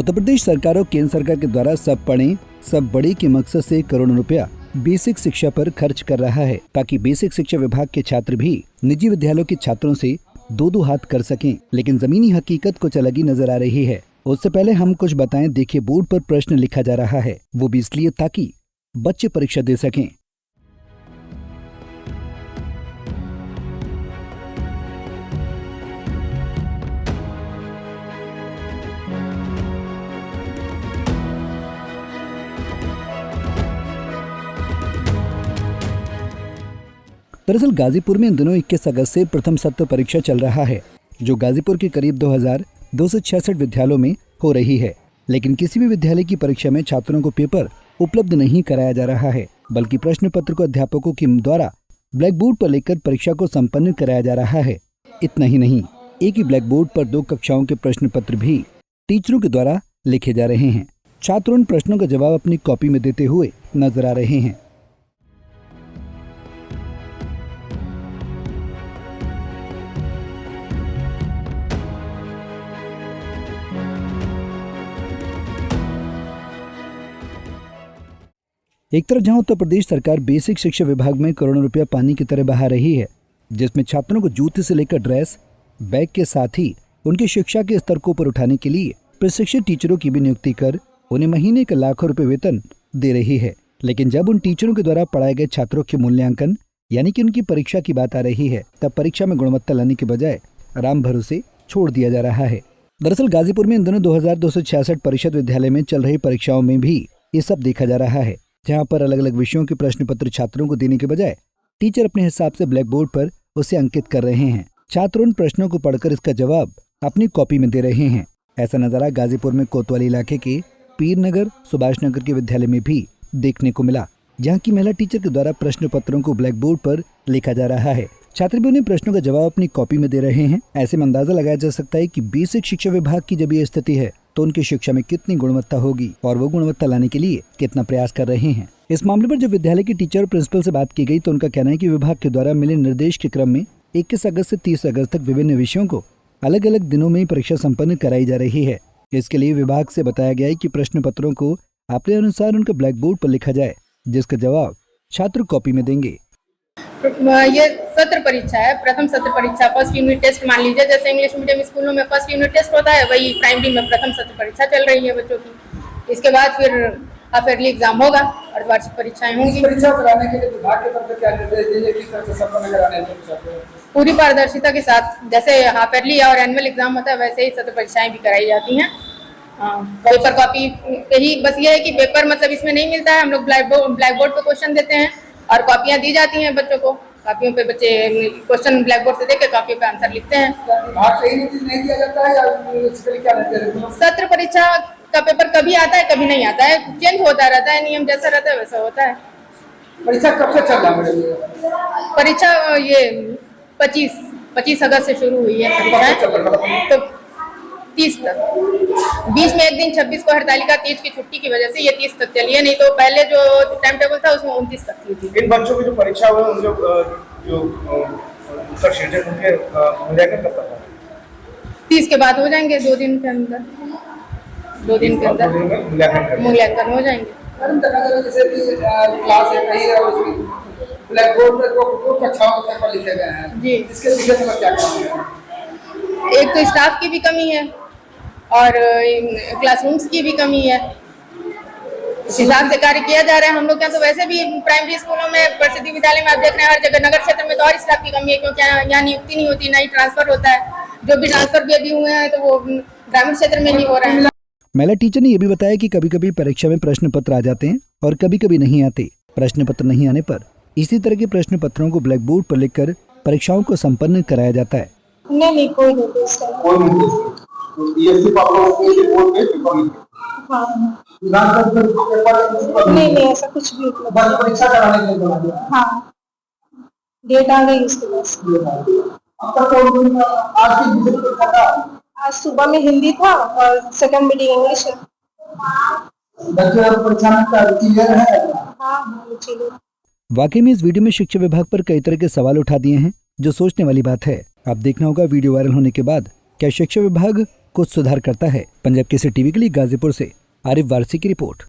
उत्तर प्रदेश सरकार और केंद्र सरकार के द्वारा सब पढ़ें सब बढ़े के मकसद से करोड़ों रुपया बेसिक शिक्षा पर खर्च कर रहा है, ताकि बेसिक शिक्षा विभाग के छात्र भी निजी विद्यालयों के छात्रों से दो हाथ कर सकें। लेकिन जमीनी हकीकत कुछ अलग ही नजर आ रही है। उससे पहले हम कुछ बताएं। देखिए, बोर्ड पर प्रश्न लिखा जा रहा है, वो भी इसलिए ताकि बच्चे परीक्षा दे सकें। दरअसल गाजीपुर में इन दिनों 21 अगस्त से प्रथम सत्र परीक्षा चल रहा है, जो गाजीपुर के करीब 2266 विद्यालयों में हो रही है। लेकिन किसी भी विद्यालय की परीक्षा में छात्रों को पेपर उपलब्ध नहीं कराया जा रहा है, बल्कि प्रश्न पत्र को अध्यापकों के द्वारा ब्लैक बोर्ड पर लेकर परीक्षा को संपन्न कराया जा रहा है। इतना ही नहीं, एक ही ब्लैक बोर्ड पर 2 कक्षाओं के प्रश्न पत्र भी टीचरों के द्वारा लिखे जा रहे हैं। छात्र उन प्रश्नों का जवाब अपनी कॉपी में देते हुए नजर आ रहे हैं। एक तरफ जहां उत्तर प्रदेश सरकार बेसिक शिक्षा विभाग में करोड़ों रुपया पानी की तरह बहा रही है, जिसमें छात्रों को जूते से लेकर ड्रेस, बैग के साथ ही उनकी शिक्षा के स्तर को ऊपर उठाने के लिए प्रशिक्षित टीचरों की भी नियुक्ति कर उन्हें महीने का लाखों रुपए वेतन दे रही है। लेकिन जब उन टीचरों के द्वारा पढ़ाए गए छात्रों के मूल्यांकन यानी कि उनकी परीक्षा की बात आ रही है, तब परीक्षा में गुणवत्ता लाने के बजाय राम भरोसे छोड़ दिया जा रहा है। दरअसल गाजीपुर में इन दिनों 2266 परिषद विद्यालय में चल रही परीक्षाओं में भी ये सब देखा जा रहा है, जहां पर अलग अलग विषयों के प्रश्न पत्र छात्रों को देने के बजाय टीचर अपने हिसाब से ब्लैक बोर्ड पर उसे अंकित कर रहे हैं। छात्र उन प्रश्नों को पढ़कर इसका जवाब अपनी कॉपी में दे रहे हैं। ऐसा नजारा गाजीपुर में कोतवाली इलाके के पीर नगर, सुभाष नगर के विद्यालय में भी देखने को मिला, जहाँ की महिला टीचर के द्वारा प्रश्न पत्रों को ब्लैक बोर्ड पर लिखा जा रहा है। छात्र भी उन्हें प्रश्नों का जवाब अपनी कॉपी में दे रहे हैं। ऐसे में अंदाजा लगाया जा सकता है कि बेसिक शिक्षा विभाग की जब ये स्थिति है, तो उनकी शिक्षा में कितनी गुणवत्ता होगी और वो गुणवत्ता लाने के लिए कितना प्रयास कर रहे हैं। इस मामले पर जब विद्यालय के टीचर और प्रिंसिपल से बात की गई, तो उनका कहना है कि विभाग के द्वारा मिले निर्देश के क्रम में 21 अगस्त से 30 अगस्त तक विभिन्न विषयों को अलग अलग दिनों में परीक्षा संपन्न कराई जा रही है। इसके लिए विभाग से बताया गया है कि प्रश्न पत्रों को अपने अनुसार उनके ब्लैक बोर्ड पर लिखा जाए, जिसका जवाब छात्र कॉपी में देंगे। ये सत्र परीक्षा है, प्रथम सत्र परीक्षा, फर्स्ट यूनिट टेस्ट मान लीजिए। जैसे इंग्लिश मीडियम स्कूलों में फर्स्ट यूनिट टेस्ट होता है, वही प्राइमरी में प्रथम सत्र परीक्षा चल रही है बच्चों की। इसके बाद फिर हाफ ईयरली एग्जाम होगा, अर्धवार्षिक परीक्षाएं होंगी। परीक्षा कराने के लिए विभाग की तरफ से क्या निर्देश दिए, किस तरह से संपन्न कराने हैं? पूरी पारदर्शिता के साथ, जैसे हाफ ईयरली और एनुअल एग्जाम होता है, वैसे ही सत्र परीक्षाएं भी कराई जाती हैं। पेपर कॉपी पे ही बस ये है कि पेपर मतलब इसमें नहीं मिलता है, हम लोग ब्लैक बोर्ड पे क्वेश्चन देते हैं और कॉपियां दी जाती हैं बच्चों को। कॉपियों पे बच्चे क्वेश्चन ब्लैक बोर्ड से देकर कॉपियों पे आंसर लिखते हैं। विभाग से ही नहीं दिया जाता है या इसके लिए क्या रहता है? सत्र परीक्षा का पेपर कभी आता है, कभी नहीं आता है, चेंज होता रहता है, नियम जैसा रहता है वैसा होता है। परीक्षा कब से चल रहा है? परीक्षा ये 25 अगस्त से शुरू हुई है परीक्षाएं, तो 30 तक। बीच में एक दिन 26 को हड़तालिका तीज की छुट्टी की वजह से ये 30 तक चली है, नहीं तो पहले जो टाइम टेबल था उसमें 29 तक थी। इन बच्चों की जो परीक्षा हुई, उनके जो उत्तर शीर्षक उनके मूल्यांकन कब तक? 30 के बाद हो जाएंगे, 2 दिन के अंदर मूल्यांकन हो जाएंगे। जैसे कि क्लास है कहीं और ब्लैक बोर्ड पे 2 कक्षाओं के पेपर लिखे गए हैं जी, इसके पीछे क्या काम है? एक तो स्टाफ की भी कमी है और क्लासरूम्स की भी कमी है। इस हिसाब से कार्य किया जा रहा है। हम लोग क्या तो वैसे भी प्राइमरी स्कूलों में, प्रसिद्धि विद्यालय में आप देख रहे हैं, हर जगह नगर क्षेत्र में तो और स्टाफ की कमी है, क्योंकि यहाँ नियुक्ति नहीं होती, ना ही ट्रांसफर होता है। जो भी ट्रांसफर भी अभी हुए हैं तो वो ग्रामीण क्षेत्र में नहीं हो रहा है। महिला टीचर ने यह भी बताया कि कभी कभी परीक्षा में प्रश्न पत्र आ जाते हैं और कभी कभी नहीं आते। प्रश्न पत्र नहीं आने पर इसी तरह के प्रश्न पत्रों को ब्लैक बोर्ड पर लिखकर परीक्षाओं को संपन्न कराया जाता है। नहीं, कोई निर्देश नहीं, ऐसा कुछ भी परीक्षा कराने के लिए। हाँ, डेट आ गई उसके बाद। आज सुबह में हिंदी था और सेकंड मीटिंग इंग्लिश है। वाकई में इस वीडियो में शिक्षा विभाग पर कई तरह के सवाल उठा दिए हैं, जो सोचने वाली बात है। अब देखना होगा वीडियो वायरल होने के बाद क्या शिक्षा विभाग कुछ सुधार करता है? पंजाब केसरी टीवी के लिए गाजीपुर से आरिफ वारसी की रिपोर्ट।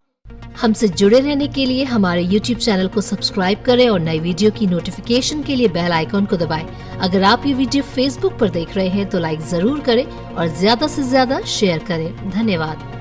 हमसे जुड़े रहने के लिए हमारे YouTube चैनल को सब्सक्राइब करें और नई वीडियो की नोटिफिकेशन के लिए बेल आइकॉन को दबाएं। अगर आप ये वीडियो Facebook पर देख रहे हैं तो लाइक जरूर करें और ज्यादा से ज्यादा शेयर करें। धन्यवाद।